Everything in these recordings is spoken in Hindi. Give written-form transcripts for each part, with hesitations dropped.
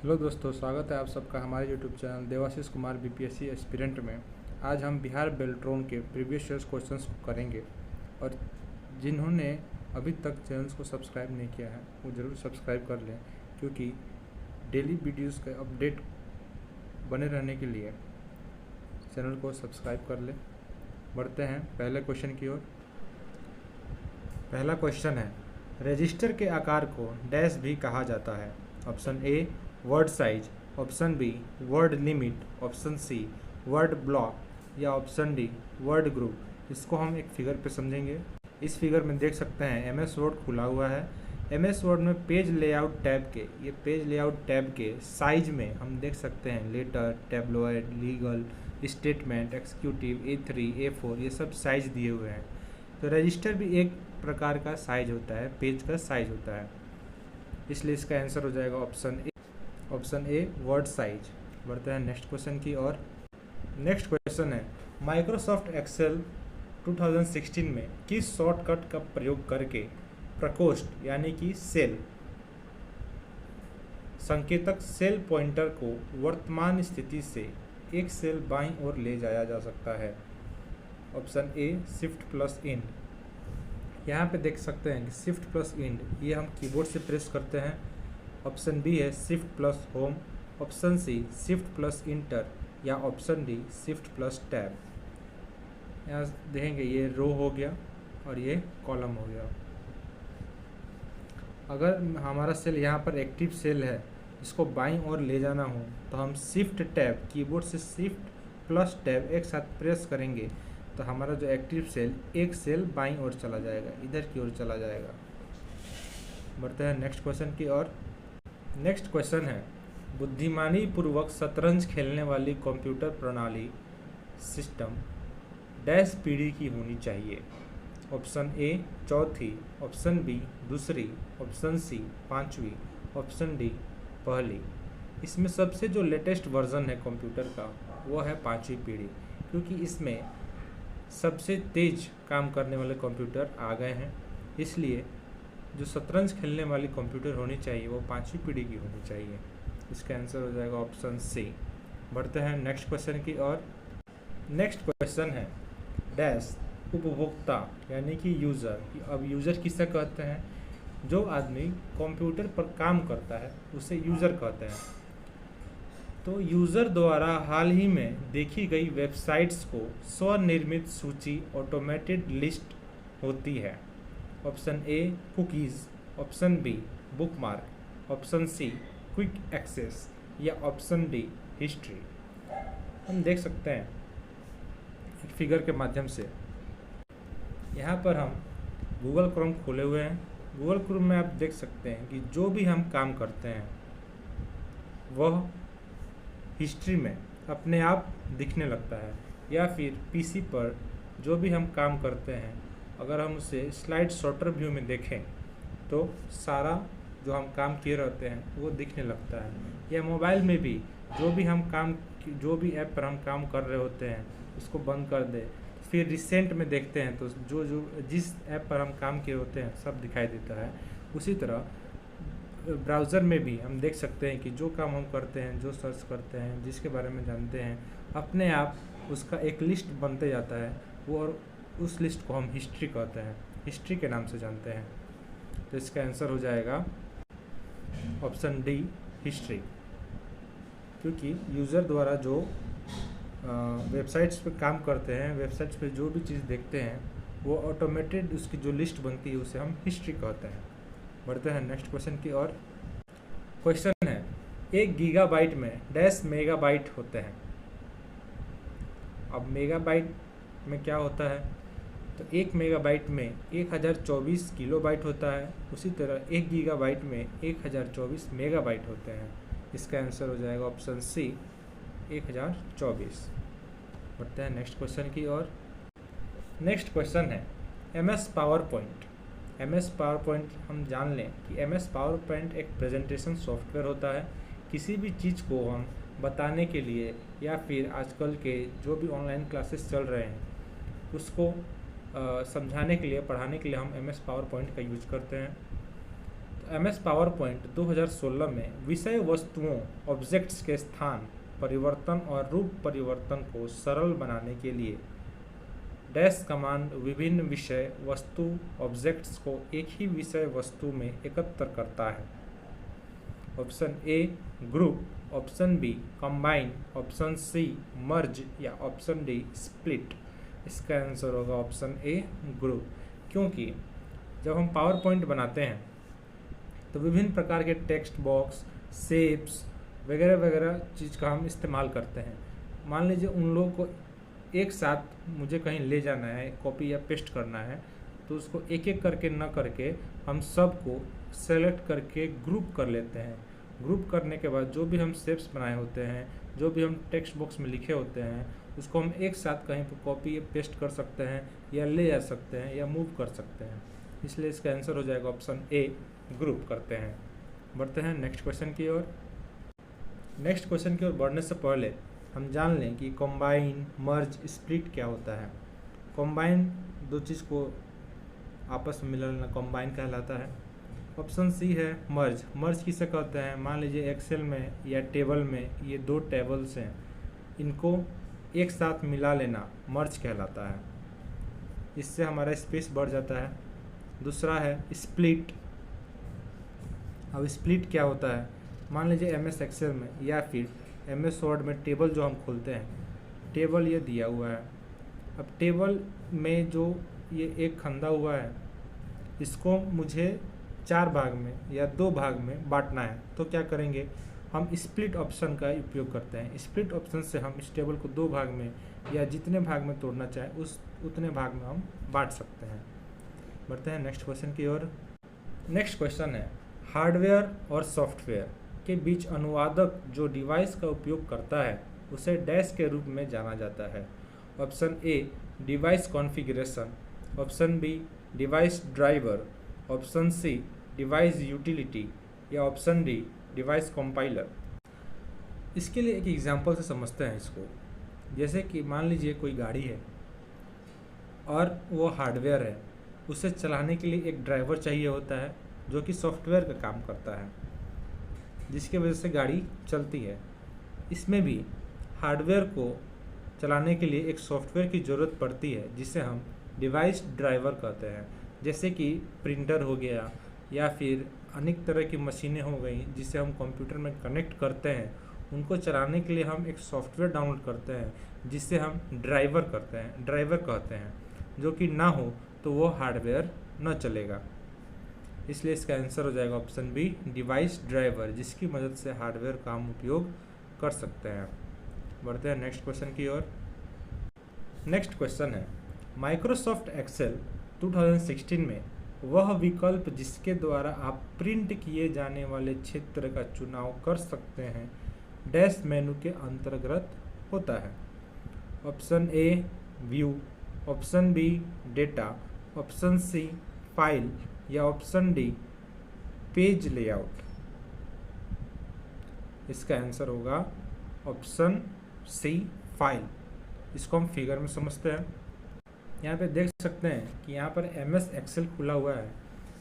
हेलो दोस्तों, स्वागत है आप सबका हमारे YouTube channel Devashish Kumar BPSC aspirant में। आज हम बिहार बेल्ट्रॉन के प्रीवियस ईयर्स क्वेश्चंस को करेंगे और जिन्होंने अभी तक चैनल्स को सब्सक्राइब नहीं किया है वो ज़रूर सब्सक्राइब कर लें, क्योंकि डेली वीडियोस के अपडेट बने रहने के लिए चैनल को सब्सक्राइब कर लें। बढ़ते हैं पहले क्वेश्चन की ओर। पहला क्वेश्चन है, रजिस्टर के आकार को डैश भी कहा जाता है। Option A word size, option B word limit, option C word block या ऑप्शन डी वर्ड ग्रुप। इसको हम एक फिगर पे समझेंगे। इस फिगर में देख सकते हैं एमएस वर्ड खुला हुआ है। एमएस वर्ड में पेज लेआउट टैब के, ये पेज लेआउट टैब के साइज में हम देख सकते हैं letter, tabloid, legal, statement, executive, A3, A4 ये सब साइज दिए हुए हैं। तो रजिस्टर भी एक प्रकार का साइज होता है, पेज का साइज होता है, इसलिए इसका आंसर हो जाएगा ऑप्शन ए वर्ड साइज। बढ़ते हैं नेक्स्ट क्वेश्चन की ओर। नेक्स्ट क्वेश्चन है, माइक्रोसॉफ्ट एक्सेल 2016 में किस शॉर्टकट का प्रयोग करके प्रकोष्ठ यानी कि सेल संकेतक सेल पॉइंटर को वर्तमान स्थिति से एक सेल बाईं ओर ले जाया जा सकता है। Option A shift plus end. यहाँ पे देख सकते हैं कि शिफ्ट प्लस इंड ये हम कीबोर्ड से प्रेस करते हैं। ऑप्शन बी है shift plus home, option C shift plus enter या option D shift plus tab. यहाँ देखेंगे ये रो हो गया और ये कॉलम हो गया। अगर हमारा सेल यहाँ पर एक्टिव सेल है, इसको बाईं ओर ले जाना हो तो हम शिफ्ट टैब, कीबोर्ड से शिफ्ट प्लस टैब एक साथ प्रेस करेंगे तो हमारा जो एक्टिव सेल एक सेल बाईं ओर चला जाएगा, इधर की ओर चला जाएगा। बढ़ते हैं नेक्स्ट क्वेश्चन की ओर। नेक्स्ट क्वेश्चन है, बुद्धिमानी पूर्वक शतरंज खेलने वाली कंप्यूटर प्रणाली सिस्टम डैश पीढ़ी की होनी चाहिए। ऑप्शन ए चौथी, ऑप्शन बी दूसरी, ऑप्शन सी पांचवी, ऑप्शन डी पहली। इसमें सबसे जो लेटेस्ट वर्जन है कंप्यूटर का वो है पांचवी पीढ़ी, क्योंकि इसमें सबसे तेज काम करने वाले कंप्यूटर आ गए हैं। इसलिए जो शतरंज खेलने वाली कंप्यूटर होनी चाहिए वो पांचवी पीढ़ी की होनी चाहिए। इसका आंसर हो जाएगा ऑप्शन सी। बढ़ते हैं नेक्स्ट क्वेश्चन की ओर। नेक्स्ट क्वेश्चन है, डैश उपभोक्ता यानी कि यूज़र। अब यूज़र किसे कहते हैं? जो आदमी कंप्यूटर पर काम करता है उसे यूज़र कहते हैं। तो यूज़र द्वारा हाल ही में देखी गई वेबसाइट्स को स्वनिर्मित सूची ऑटोमेटेड लिस्ट होती है। Option A cookies, option B bookmark, option C quick access या ऑप्शन डी हिस्ट्री। हम देख सकते हैं एक फिगर के माध्यम से। यहाँ पर हम गूगल क्रोम खोले हुए हैं। गूगल क्रोम में आप देख सकते हैं कि जो भी हम काम करते हैं वह हिस्ट्री में अपने आप दिखने लगता है, या फिर पीसी पर जो भी हम काम करते हैं अगर हम उसे स्लाइड शॉर्टर व्यू में देखें तो सारा जो हम काम किए रहते हैं वो दिखने लगता है। या मोबाइल में भी जो भी ऐप पर हम काम कर रहे होते हैं उसको बंद कर दे, फिर रिसेंट में देखते हैं तो जिस ऐप पर हम काम किए होते हैं सब दिखाई देता है। उसी तरह ब्राउज़र में भी हम देख सकते हैं कि जो काम हम करते हैं, जो सर्च करते हैं, जिसके बारे में जानते हैं, अपने आप उसका एक लिस्ट बनते जाता है वो, और उस लिस्ट को हम हिस्ट्री कहते हैं, हिस्ट्री के नाम से जानते हैं। तो इसका आंसर हो जाएगा ऑप्शन डी हिस्ट्री, क्योंकि यूज़र द्वारा जो वेबसाइट्स पे काम करते हैं, वेबसाइट्स पे जो भी चीज़ देखते हैं वो ऑटोमेटेड उसकी जो लिस्ट बनती है उसे हम हिस्ट्री कहते हैं। बढ़ते हैं नेक्स्ट क्वेश्चन की ओर। क्वेश्चन है, 1 गीगाबाइट में डैश मेगाबाइट होते हैं। अब मेगाबाइट में क्या होता है? तो 1 मेगाबाइट में 1024 किलोबाइट होता है। उसी तरह 1 गीगाबाइट में 1024 मेगाबाइट होते हैं। इसका आंसर हो जाएगा ऑप्शन सी 1024। बढ़ते हैं नेक्स्ट क्वेश्चन की ओर। नेक्स्ट क्वेश्चन है, MS power point. MS power point हम जान लें कि MS पावर पॉइंट एक प्रेजेंटेशन सॉफ्टवेयर होता है। किसी भी चीज़ को हम बताने के लिए या फिर आजकल के जो भी ऑनलाइन क्लासेस चल रहे हैं उसको समझाने के लिए, पढ़ाने के लिए हम MS पावर पॉइंट का यूज करते हैं। MS पावर पॉइंट 2016 में विषय वस्तुओं ऑब्जेक्ट्स के स्थान परिवर्तन और रूप परिवर्तन को सरल बनाने के लिए डैश कमांड विभिन्न विषय वस्तु ऑब्जेक्ट्स को एक ही विषय वस्तु में एकत्र करता है। Option A group, option B combine, option C merge या ऑप्शन डी स्प्लिट। इसका आंसर होगा ऑप्शन ए ग्रुप, क्योंकि जब हम पावर पॉइंट बनाते हैं तो विभिन्न प्रकार के टेक्स्ट बॉक्स, शेप्स वगैरह वगैरह चीज़ का हम इस्तेमाल करते हैं। मान लीजिए उन लोगों को एक साथ मुझे कहीं ले जाना है, कॉपी या पेस्ट करना है, तो उसको एक एक करके न करके हम सबको सेलेक्ट करके ग्रुप कर लेते हैं। ग्रुप करने के बाद जो भी हम शेप्स बनाए होते हैं, जो भी हम टेक्स्ट बॉक्स में लिखे होते हैं, उसको हम एक साथ कहीं पर कॉपी या पेस्ट कर सकते हैं या ले जा सकते हैं या मूव कर सकते हैं। इसलिए इसका आंसर हो जाएगा ऑप्शन ए ग्रुप करते हैं। बढ़ते हैं नेक्स्ट क्वेश्चन की ओर। नेक्स्ट क्वेश्चन की ओर बढ़ने से पहले हम जान लें कि कंबाइन, मर्ज, स्प्लिट क्या होता है। कंबाइन दो चीज़ को आपस में मिलाना कंबाइन कहलाता है। ऑप्शन सी है मर्ज। मर्ज किसे कहते हैं? मान लीजिए एक्सेल में या टेबल में ये दो टेबल्स हैं, इनको एक साथ मिला लेना मर्ज कहलाता है। इससे हमारा स्पेस बढ़ जाता है। दूसरा है स्प्लिट। अब स्प्लिट क्या होता है? मान लीजिए MS एक्सेल में या फिर MS वर्ड में टेबल जो हम खोलते हैं, टेबल ये दिया हुआ है। अब टेबल में जो ये एक खंदा हुआ है, इसको मुझे 4 भाग में या 2 भाग में बांटना है, तो क्या करेंगे? हम स्प्लिट ऑप्शन का उपयोग करते हैं। स्प्लिट ऑप्शन से हम इस टेबल को 2 भाग में या जितने भाग में तोड़ना चाहें उतने भाग में हम बांट सकते हैं। बढ़ते हैं नेक्स्ट क्वेश्चन की ओर। नेक्स्ट क्वेश्चन है हार्डवेयर और सॉफ्टवेयर के बीच अनुवादक जो डिवाइस का उपयोग करता है उसे डैश के रूप में जाना जाता है। Option A device configuration, option B device driver, option C device utility या ऑप्शन डी डिवाइस कंपाइलर। इसके लिए एक एग्जांपल से समझते हैं इसको। जैसे कि मान लीजिए कोई गाड़ी है और वो हार्डवेयर है, उसे चलाने के लिए एक ड्राइवर चाहिए होता है जो कि सॉफ्टवेयर का काम करता है, जिसकी वजह से गाड़ी चलती है। इसमें भी हार्डवेयर को चलाने के लिए एक सॉफ्टवेयर की ज़रूरत पड़ती है जिसे हम डिवाइस ड्राइवर कहते हैं। जैसे कि प्रिंटर हो गया या फिर अनेक तरह की मशीनें हो गई जिसे हम कंप्यूटर में कनेक्ट करते हैं, उनको चलाने के लिए हम एक सॉफ्टवेयर डाउनलोड करते हैं जिसे हम ड्राइवर कहते हैं। जो कि ना हो तो वो हार्डवेयर न चलेगा। इसलिए इसका आंसर हो जाएगा ऑप्शन बी डिवाइस ड्राइवर, जिसकी मदद से हार्डवेयर का हम उपयोग कर सकते हैं। बढ़ते हैं नेक्स्ट क्वेश्चन की ओर। नेक्स्ट क्वेश्चन है माइक्रोसॉफ्ट एक्सेल 2016 में वह विकल्प जिसके द्वारा आप प्रिंट किए जाने वाले क्षेत्र का चुनाव कर सकते हैं डैश मेनू के अंतर्गत होता है। Option A view, option B data, option C file या ऑप्शन डी पेज लेआउट। इसका आंसर होगा ऑप्शन सी फाइल। इसको हम फिगर में समझते हैं। यहाँ पे देख सकते हैं कि यहाँ पर MS एक्सेल खुला हुआ है।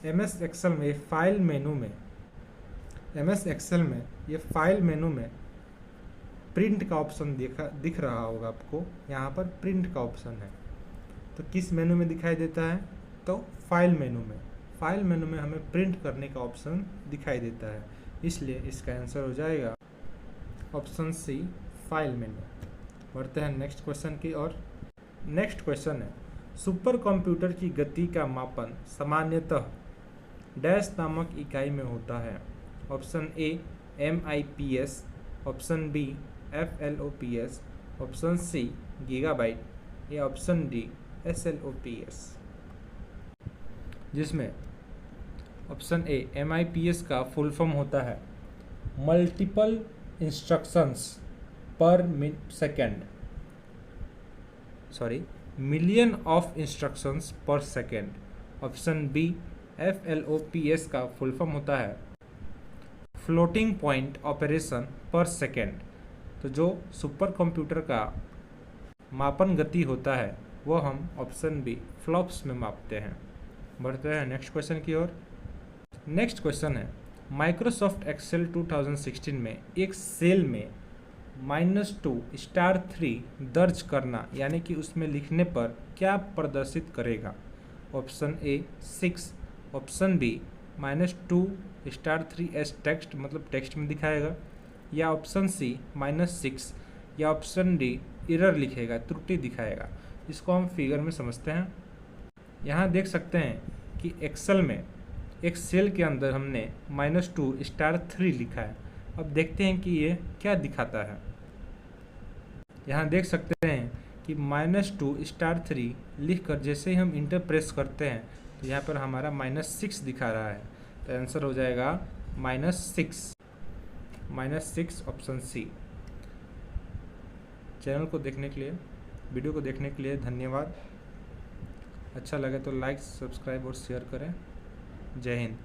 MS एक्सेल में फाइल मेनू में ये फाइल मेनू में प्रिंट का ऑप्शन दिख रहा होगा आपको। यहाँ पर प्रिंट का ऑप्शन है, तो किस मेनू में दिखाई देता है? तो फाइल मेनू में। फाइल मेनू में हमें प्रिंट करने का ऑप्शन दिखाई देता है, इसलिए इसका आंसर हो जाएगा ऑप्शन सी फाइल मेनू। बढ़ते हैं नेक्स्ट क्वेश्चन की ओर। नेक्स्ट क्वेश्चन है सुपर कंप्यूटर की गति का मापन सामान्यतः डैश नामक इकाई में होता है। Option A MIPS, option B FLOPS, option C gigabyte या ऑप्शन डी SLOPS। जिसमें ऑप्शन ए MIPS का फुल फॉर्म होता है multiple instructions per second, million of instructions per second. Option B FLOPS का फुल फॉर्म होता है floating point operation per second. तो जो सुपर कंप्यूटर का मापन गति होता है वो हम ऑप्शन बी फ्लॉप्स में मापते हैं। बढ़ते हैं नेक्स्ट क्वेश्चन की ओर। नेक्स्ट क्वेश्चन है, माइक्रोसॉफ्ट एक्सेल 2016 में एक सेल में -2*3 दर्ज करना, यानी कि उसमें लिखने पर क्या प्रदर्शित करेगा? Option A 6, option B -2*3 as text, मतलब टेक्स्ट में दिखाएगा, या ऑप्शन सी -6, या ऑप्शन डी एरर लिखेगा, त्रुटि दिखाएगा। इसको हम फिगर में समझते हैं। यहाँ देख सकते हैं कि एक्सेल में एक सेल के अंदर हमने -2*3 लिखा है। अब देखते हैं कि ये क्या दिखाता है। यहाँ देख सकते हैं कि -2*3 लिख कर जैसे ही हम इंटर प्रेस करते हैं तो यहाँ पर हमारा -6 दिखा रहा है। तो आंसर हो जाएगा -6 ऑप्शन सी। चैनल को देखने के लिए, वीडियो को देखने के लिए धन्यवाद। अच्छा लगे तो लाइक, सब्सक्राइब और शेयर करें। जय हिंद।